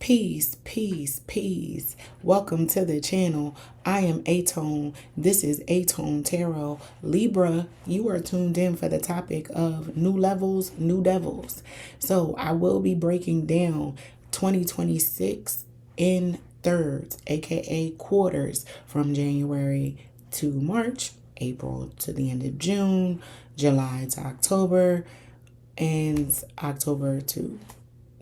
Peace, peace, peace. Welcome to the channel. I am Atone. This is Atone Tarot. Libra, you are tuned in for the topic of new levels, new devils. So I will be breaking down 2026 in thirds, aka quarters, from January to March, April to the end of June, July to October, and October to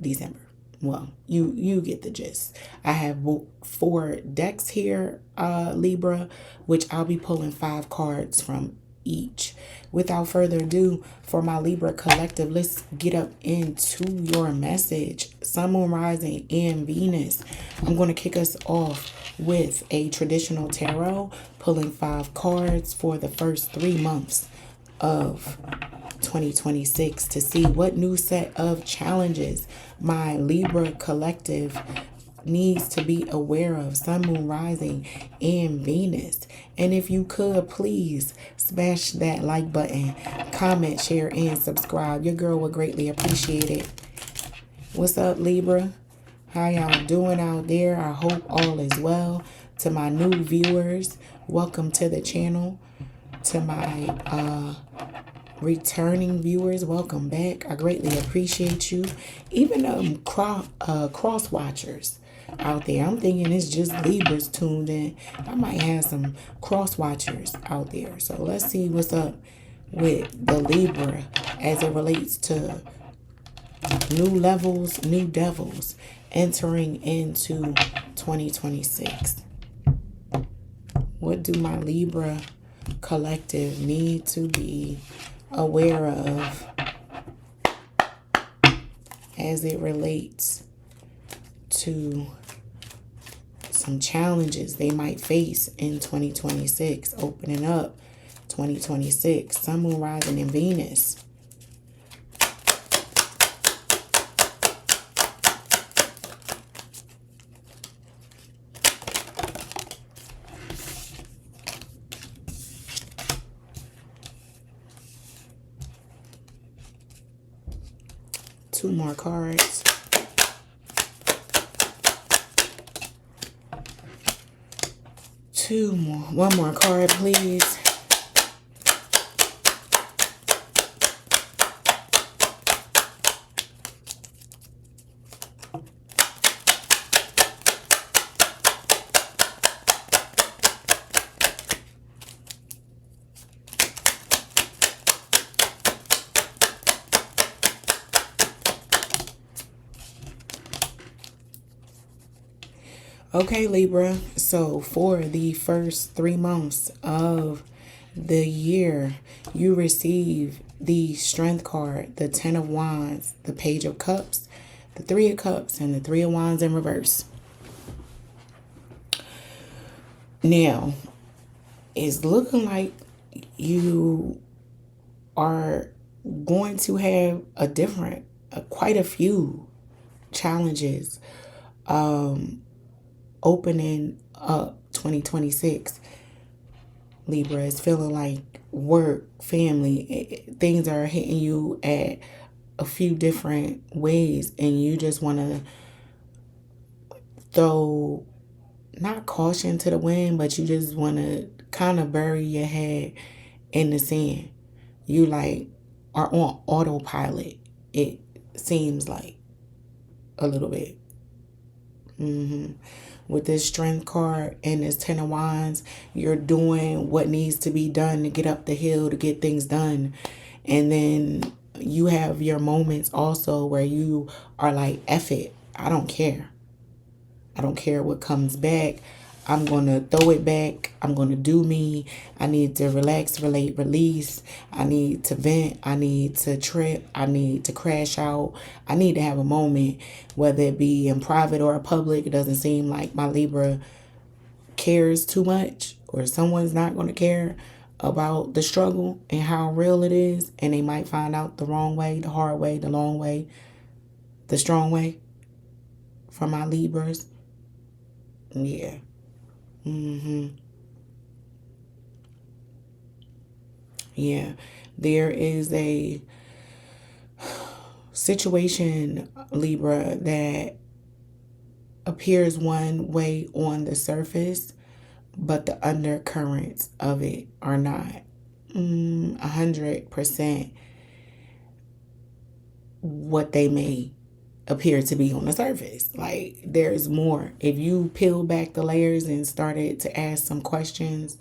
December. Well, you get the gist. I have 4 decks here, Libra, which I'll be pulling 5 cards from each. Without further ado, for my Libra collective, let's get up into your message. Sun, Moon, Rising, and Venus. I'm going to kick us off with a traditional tarot, pulling 5 cards for the first 3 months of 2026 to see what new set of challenges my Libra collective needs to be aware of. Sun, Moon, Rising, and Venus. And if you could, please smash that like button, comment, share, and subscribe. Your girl would greatly appreciate it. What's up, Libra? How y'all doing out there? I hope all is well. To my new viewers, welcome to the channel. To my returning viewers, welcome back. I greatly appreciate you. Even cross watchers out there, I'm thinking it's just Libras tuned in. I might have some cross watchers out there. So let's see what's up with the Libra as it relates to new levels, new devils entering into 2026. What do my Libra collective need to be aware of as it relates to some challenges they might face in 2026, opening up 2026? Sun, Moon, Rising, and Venus. Two more cards. Two more. One more card, please. Okay, Libra, so for the first 3 months of the year, you receive the Strength card, the 10 of Wands, the Page of Cups, the 3 of Cups, and the 3 of Wands in reverse. Now, it's looking like you are going to have quite a few challenges opening up 2026. Libra is feeling like work, family, things are hitting you at a few different ways, and you just want to throw, not caution to the wind, but you just want to kind of bury your head in the sand. You like are on autopilot, it seems like, a little bit. With this Strength card and this 10 of Wands, you're doing what needs to be done to get up the hill, to get things done. And then you have your moments also where you are like, F it, I don't care. I don't care what comes back. I'm going to throw it back. I'm going to do me. I need to relax, relate, release. I need to vent. I need to trip. I need to crash out. I need to have a moment, whether it be in private or public. It doesn't seem like my Libra cares too much, or someone's not going to care about the struggle and how real it is. And they might find out the wrong way, the hard way, the long way, the strong way for my Libras. Yeah. Yeah, there is a situation, Libra, that appears one way on the surface, but the undercurrents of it are not 100% what they may appear to be on the surface. Like, there's more. If you peel back the layers and started to ask some questions,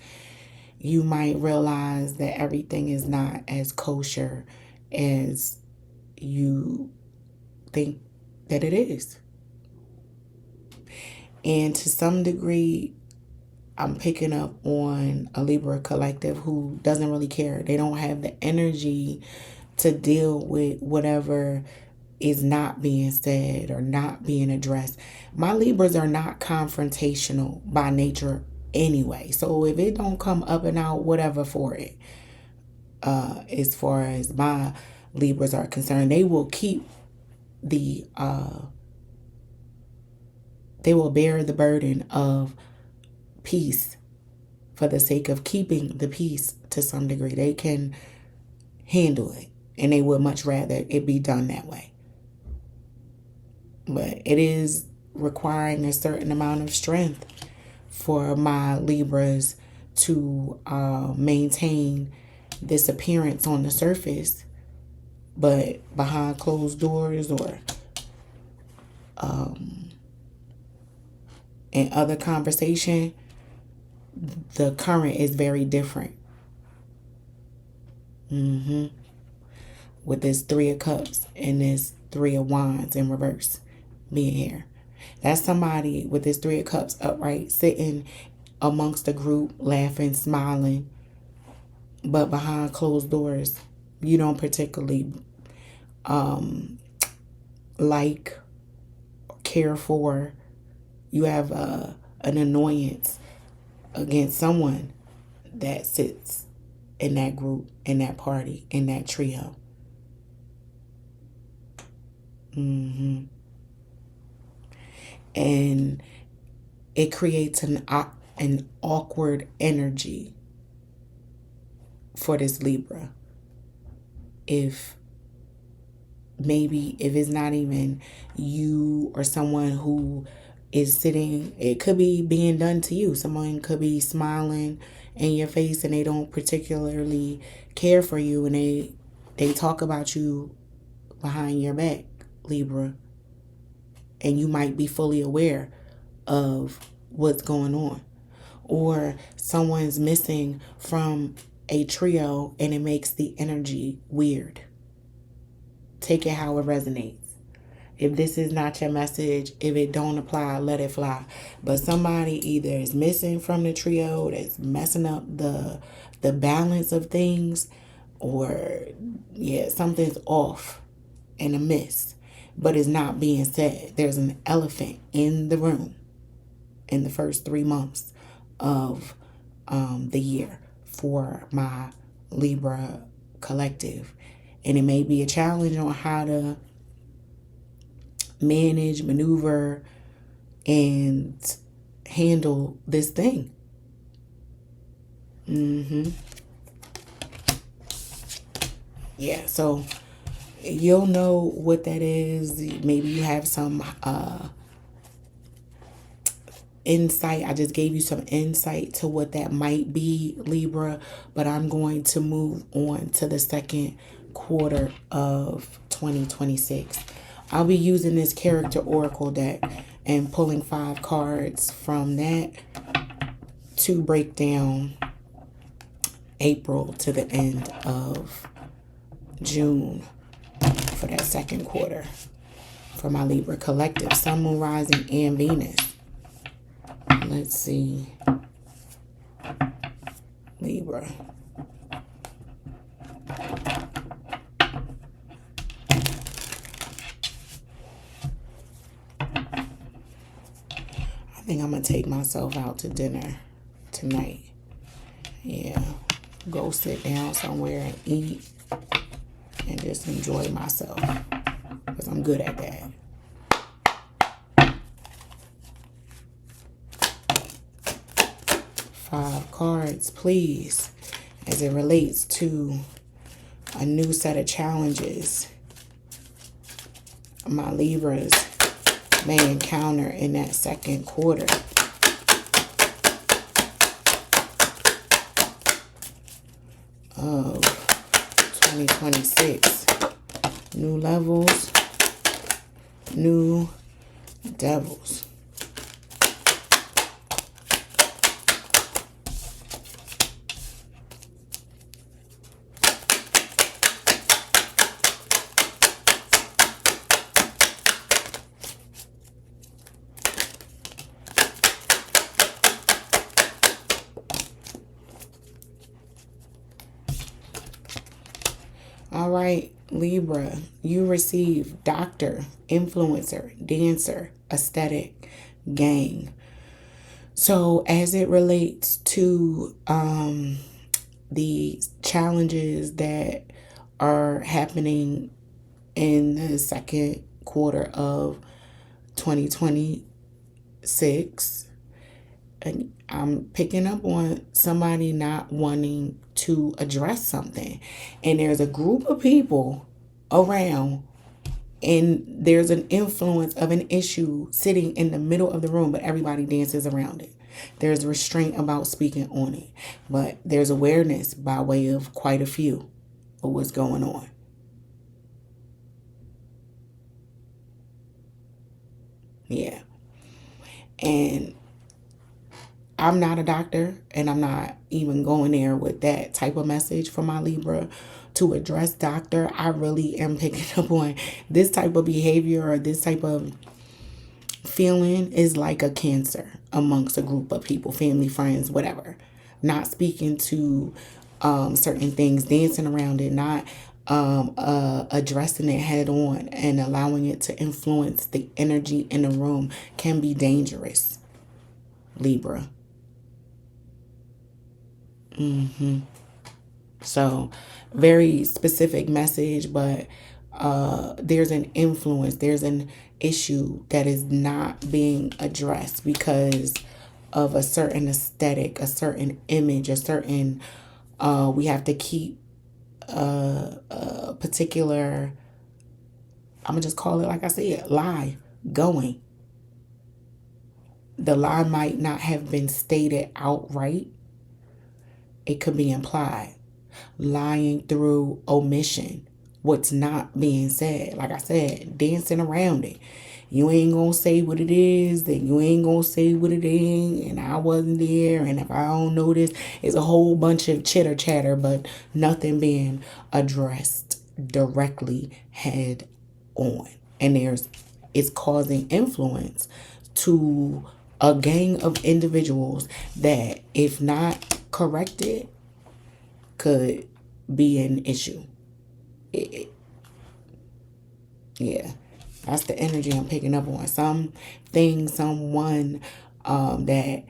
you might realize that everything is not as kosher as you think that it is. And to some degree, I'm picking up on a Libra collective who doesn't really care. They don't have the energy to deal with whatever is not being said or not being addressed. My Libras are not confrontational by nature anyway. So if it don't come up and out, whatever for it. As far as my Libras are concerned, they will keep the they will bear the burden of peace for the sake of keeping the peace to some degree. They can handle it, and they would much rather it be done that way. But it is requiring a certain amount of strength for my Libras to maintain this appearance on the surface, but behind closed doors or in other conversation, the current is very different. With this 3 of Cups and this 3 of Wands in reverse being here. That's somebody with this 3 of Cups upright, sitting amongst the group, laughing, smiling. But behind closed doors, you don't particularly like, care for. You have an annoyance against someone that sits in that group, in that party, in that trio. And it creates an awkward energy for this Libra. If it's not even you or someone who is sitting, it could be being done to you. Someone could be smiling in your face and they don't particularly care for you, and they talk about you behind your back, Libra, and you might be fully aware of what's going on. Or someone's missing from a trio and it makes the energy weird. Take it how it resonates. If this is not your message, if it don't apply, let it fly. But somebody either is missing from the trio, that's messing up the balance of things, or something's off and amiss, but it's not being said. There's an elephant in the room in the first 3 months of the year for my Libra collective. And it may be a challenge on how to manage, maneuver, and handle this thing. Yeah, so you'll know what that is. Maybe you have some insight. I just gave you some insight to what that might be, Libra, but I'm going to move on to the second quarter of 2026. I'll be using this character oracle deck and pulling 5 cards from that to break down April to the end of June for that second quarter for my Libra collective, Sun, Moon, Rising, and Venus. Let's see. Libra. I think I'm going to take myself out to dinner tonight. Yeah. Go sit down somewhere and eat and just enjoy myself, because I'm good at that. Five cards, please, as it relates to a new set of challenges my Libras may encounter in that second quarter. Of 2026. New levels, new devils. All right, Libra, you receive doctor, influencer, dancer, aesthetic, gang. So as it relates to the challenges that are happening in the second quarter of 2026, and I'm picking up on somebody not wanting to address something. And there's a group of people around, and there's an influence of an issue sitting in the middle of the room, but everybody dances around it. There's restraint about speaking on it, but there's awareness by way of quite a few of what's going on. Yeah. And I'm not a doctor, and I'm not even going there with that type of message for my Libra to address doctor. I really am picking up on this type of behavior or this type of feeling is like a cancer amongst a group of people, family, friends, whatever. Not speaking to certain things, dancing around it, not addressing it head on and allowing it to influence the energy in the room can be dangerous, Libra. So, very specific message, but there's an influence, there's an issue that is not being addressed because of a certain aesthetic, a certain image, a certain, we have to keep a particular, I'm going to just call it like I said, lie going. The lie might not have been stated outright. It could be implied. Lying through omission. What's not being said. Like I said, dancing around it. You ain't gonna say what it is, then you ain't gonna say what it ain't, and I wasn't there, and if I don't know this, it's a whole bunch of chitter chatter, but nothing being addressed directly head on. And it's causing influence to a gang of individuals that, if not corrected, could be an issue. Yeah, that's the energy I'm picking up on. Something, someone that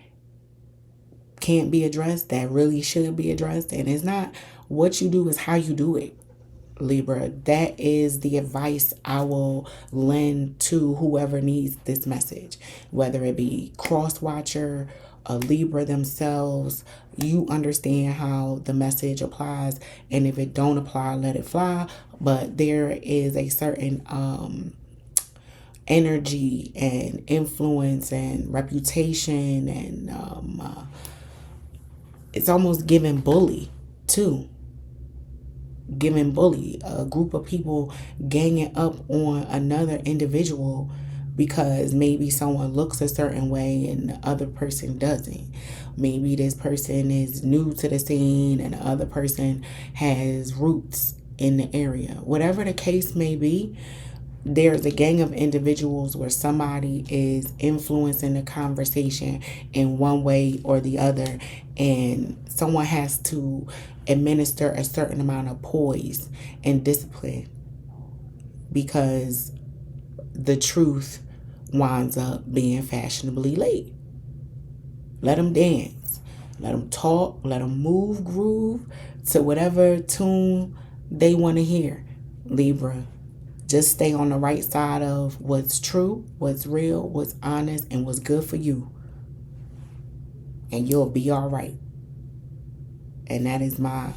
can't be addressed that really should be addressed. And it's not what you do, is how you do it, Libra. That is the advice I will lend to whoever needs this message, whether it be cross watcher, a Libra themselves. You understand how the message applies, and if it don't apply, let it fly. But there is a certain energy and influence and reputation, and it's almost giving bully too. Giving bully, a group of people ganging up on another individual because maybe someone looks a certain way and the other person doesn't. Maybe this person is new to the scene and the other person has roots in the area. Whatever the case may be, there's a gang of individuals where somebody is influencing the conversation in one way or the other, and someone has to administer a certain amount of poise and discipline, because the truth winds up being fashionably late. Let them dance, let them talk, let them move, groove to whatever tune they want to hear, Libra. Just stay on the right side of what's true, what's real, what's honest, and what's good for you. And you'll be all right. And that is my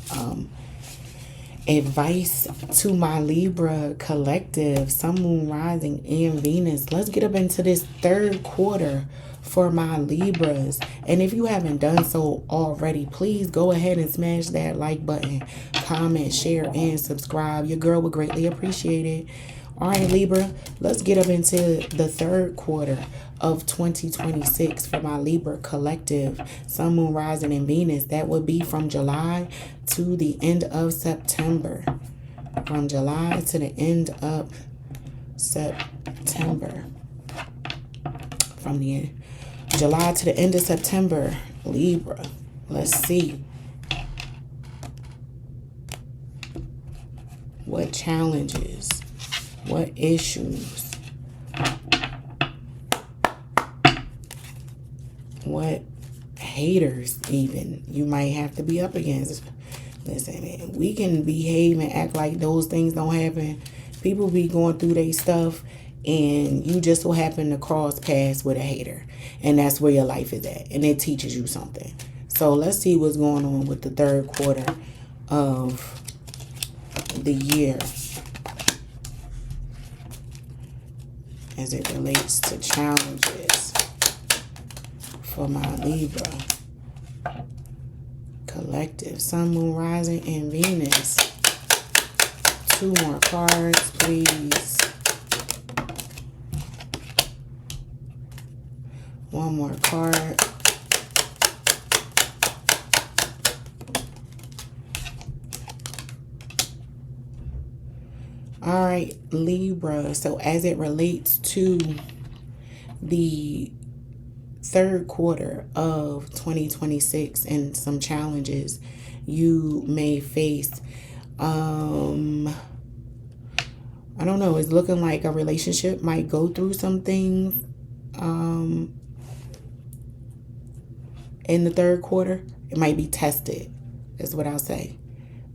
Advice to my Libra collective, Sun, Moon, Rising, and Venus. Let's get up into this third quarter for my Libras. And if you haven't done so already, please go ahead and smash that like button, comment, share, and subscribe. Your girl would greatly appreciate it. All right, Libra, let's get up into the third quarter of 2026 for my Libra collective, Sun, Moon, Rising, and Venus. That would be from July to the end of September. From July to the end of September. From the July to the end of September, Libra. Let's see. What challenges? What issues? What haters even you might have to be up against? Listen, man, we can behave and act like those things don't happen. People be going through their stuff, and you just so happen to cross paths with a hater. And that's where your life is at. And it teaches you something. So let's see what's going on with the third quarter of the year as it relates to challenges for my Libra collective, Sun, Moon, Rising, and Venus. 2 more cards, please. 1 more card. All right, Libra. So as it relates to the third quarter of 2026 and some challenges you may face, I don't know, it's looking like a relationship might go through some things in the third quarter. It might be tested, is what I'll say.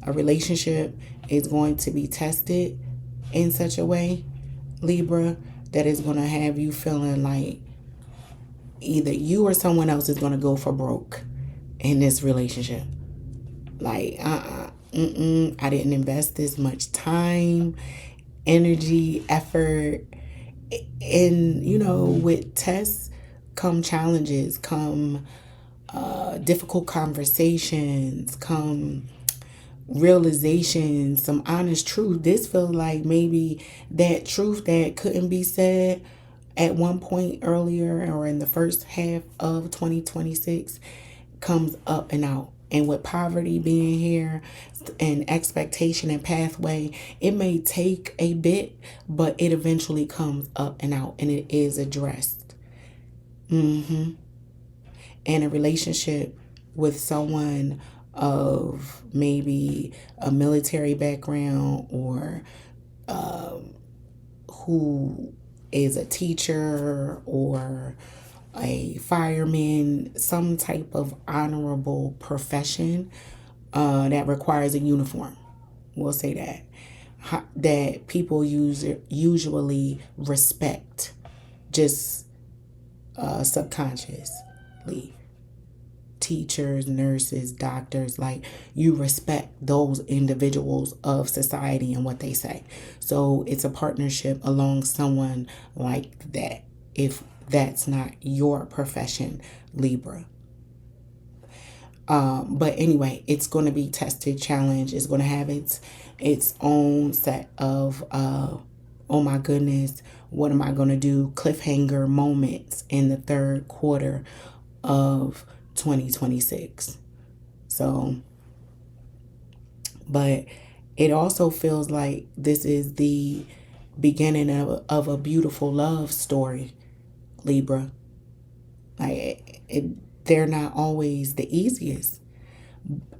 A relationship is going to be tested in such a way, Libra, that is going to have you feeling like either you or someone else is going to go for broke in this relationship. Like, I didn't invest this much time, energy, effort. And, you know, with tests come challenges, come difficult conversations, come realization, some honest truth. This feels like maybe that truth that couldn't be said at one point earlier or in the first half of 2026 comes up and out. And with poverty being here and expectation and pathway, it may take a bit, but it eventually comes up and out and it is addressed. And a relationship with someone of maybe a military background or who is a teacher or a fireman, some type of honorable profession that requires a uniform. We'll say that people usually respect, just subconsciously. Teachers, nurses, doctors, like, you respect those individuals of society and what they say. So it's a partnership along someone like that, if that's not your profession, Libra. But anyway, it's going to be tested, challenge. It's going to have its own set of oh my goodness, what am I going to do? Cliffhanger moments in the third quarter of 2026. So, but it also feels like this is the beginning of a beautiful love story, Libra. Like, they're not always the easiest.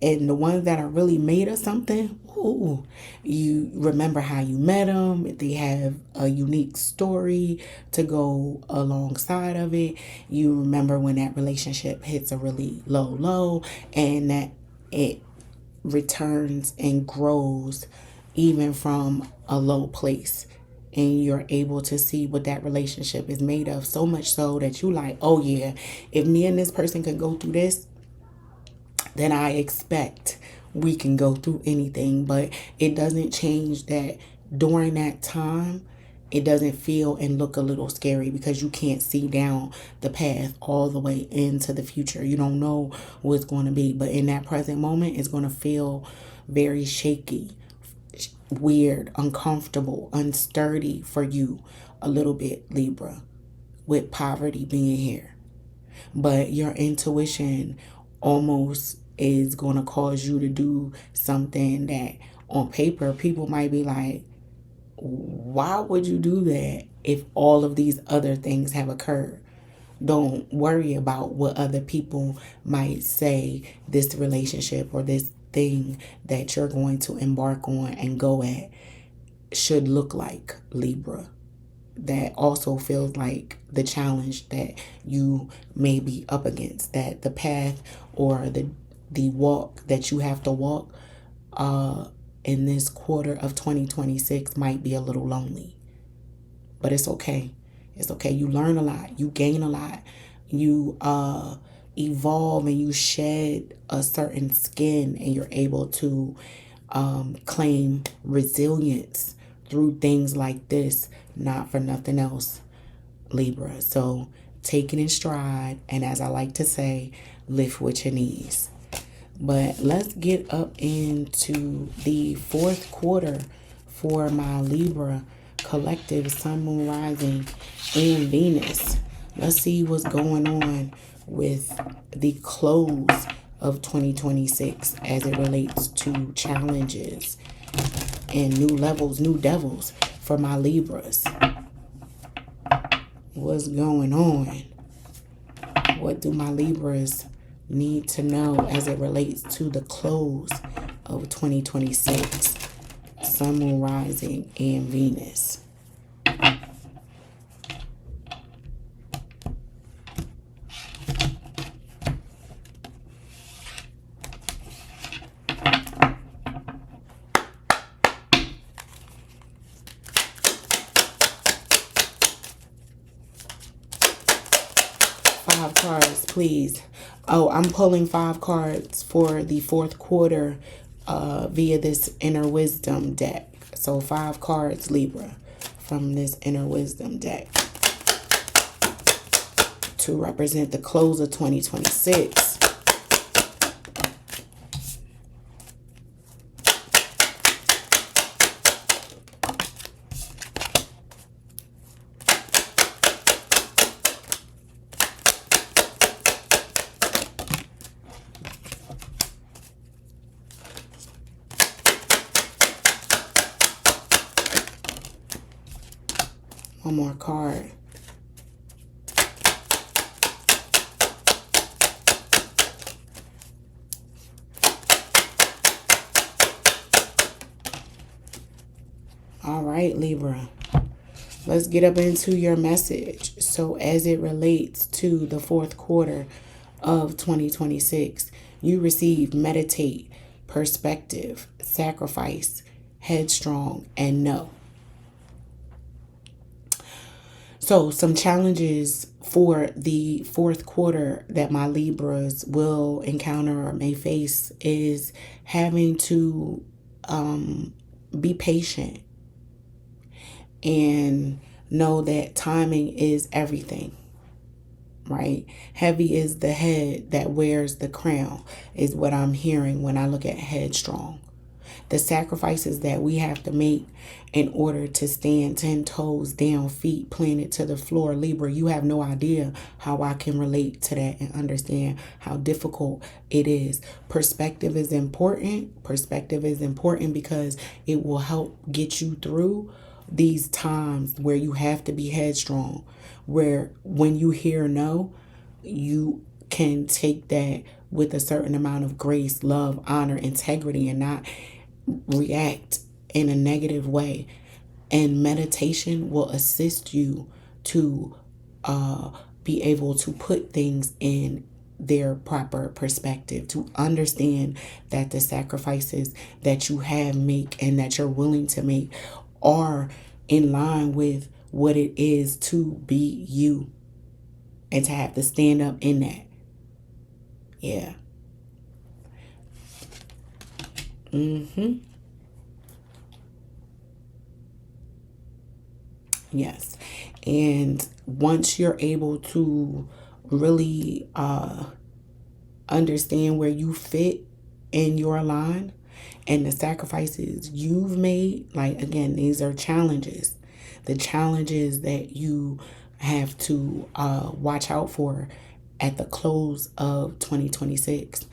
And the ones that are really made of something, ooh, you remember how you met them. They have a unique story to go alongside of it. You remember when that relationship hits a really low, and that it returns and grows even from a low place. And you're able to see what that relationship is made of, so much so that you like, oh yeah, if me and this person can go through this, then I expect we can go through anything, but it doesn't change that during that time, it doesn't feel and look a little scary because you can't see down the path all the way into the future. You don't know what's going to be, but in that present moment, it's going to feel very shaky, weird, uncomfortable, unsturdy for you a little bit, Libra, with poverty being here. But your intuition almost is going to cause you to do something that on paper people might be like, why would you do that if all of these other things have occurred? Don't worry about what other people might say this relationship or this thing that you're going to embark on and go at should look like, Libra. That also feels like the challenge that you may be up against, that the path or the walk that you have to walk in this quarter of 2026 might be a little lonely. But it's okay. It's okay. You learn a lot. You gain a lot. You evolve and you shed a certain skin, and you're able to claim resilience through things like this, not for nothing else, Libra. So take it in stride, and as I like to say, lift with your knees. But let's get up into the fourth quarter for my Libra collective, Sun, Moon, Rising, and Venus. Let's see what's going on with the close of 2026 as it relates to challenges and new levels, new devils for my Libras. What's going on? What do my Libras need to know as it relates to the close of 2026? Sun, Moon, Rising, and Venus. Five cards, please. Oh, I'm pulling 5 cards for the fourth quarter via this Inner Wisdom deck. So 5 cards, Libra, from this Inner Wisdom deck to represent the close of 2026. One more card. All right, Libra. Let's get up into your message. So as it relates to the fourth quarter of 2026, you receive meditate, perspective, sacrifice, headstrong, and no. So some challenges for the fourth quarter that my Libras will encounter or may face is having to be patient and know that timing is everything, right? Heavy is the head that wears the crown is what I'm hearing when I look at headstrong. The sacrifices that we have to make in order to stand 10 toes down, feet planted to the floor. Libra, you have no idea how I can relate to that and understand how difficult it is. Perspective is important. Perspective is important because it will help get you through these times where you have to be headstrong, where when you hear no, you can take that with a certain amount of grace, love, honor, integrity, and not react in a negative way. And meditation will assist you to be able to put things in their proper perspective, to understand that the sacrifices that you have make and that you're willing to make are in line with what it is to be you, and to have to stand up in that. Yeah. Yes. And once you're able to really understand where you fit in your line and the sacrifices you've made, like, again, these are challenges. The challenges that you have to watch out for at the close of 2026.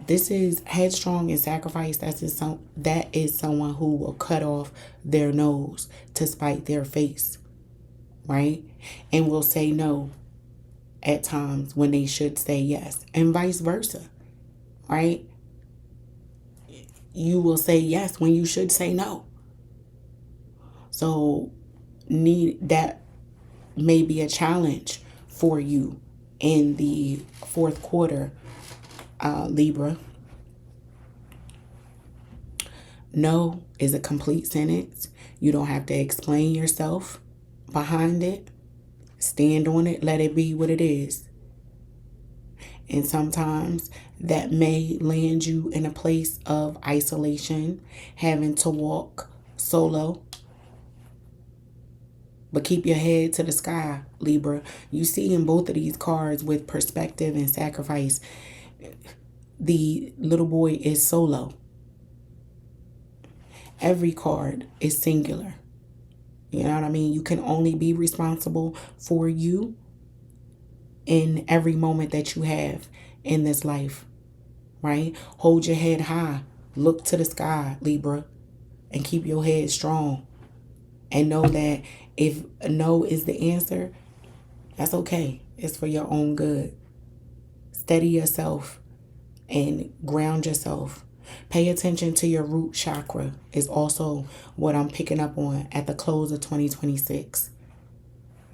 This is headstrong and sacrifice. That is someone who will cut off their nose to spite their face, right? And will say no at times when they should say yes, and vice versa, right? You will say yes when you should say no. So that may be a challenge for you in the fourth quarter, Libra. No is a complete sentence. You don't have to explain yourself behind it. Stand on it. Let it be what it is. And sometimes that may land you in a place of isolation, having to walk solo. But keep your head to the sky, Libra. You see in both of these cards with perspective and sacrifice, the little boy is solo. Every card is singular. You know what I mean? You can only be responsible for you in every moment that you have in this life, right? Hold your head high. Look to the sky, Libra, and keep your head strong. And know that if no is the answer, that's okay. It's for your own good. Steady yourself and ground yourself. Pay attention to your root chakra is also what I'm picking up on at the close of 2026.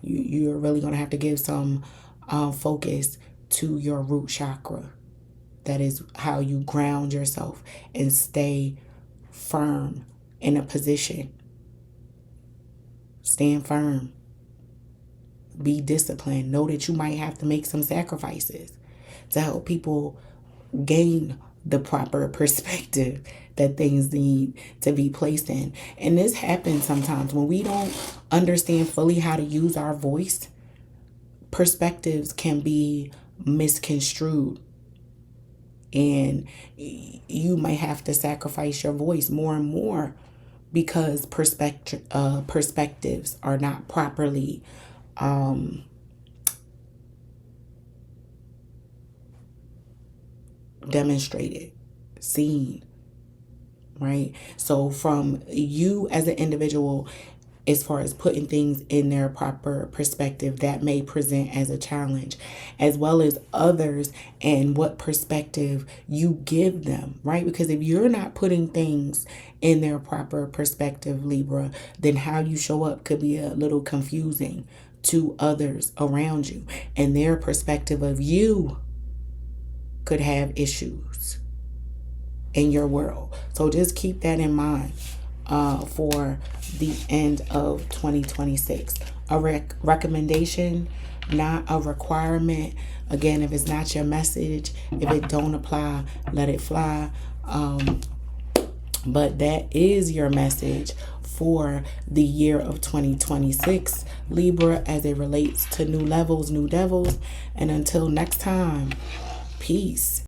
You're really going to have to give some focus to your root chakra. That is how you ground yourself and stay firm in a position. Stand firm. Be disciplined. Know that you might have to make some sacrifices to help people gain the proper perspective that things need to be placed in. And this happens sometimes when we don't understand fully how to use our voice. Perspectives can be misconstrued, and you might have to sacrifice your voice more and more because perspectives are not properly demonstrated, seen, right? So from you as an individual, as far as putting things in their proper perspective, that may present as a challenge, as well as others and what perspective you give them, right? Because if you're not putting things in their proper perspective, Libra, then how you show up could be a little confusing to others around you, and their perspective of you could have issues in your world. So just keep that in mind for the end of 2026. A recommendation, not a requirement. Again, if it's not your message, if it don't apply, let it fly. But that is your message for the year of 2026, Libra, as it relates to new levels, new devils. And until next time, peace.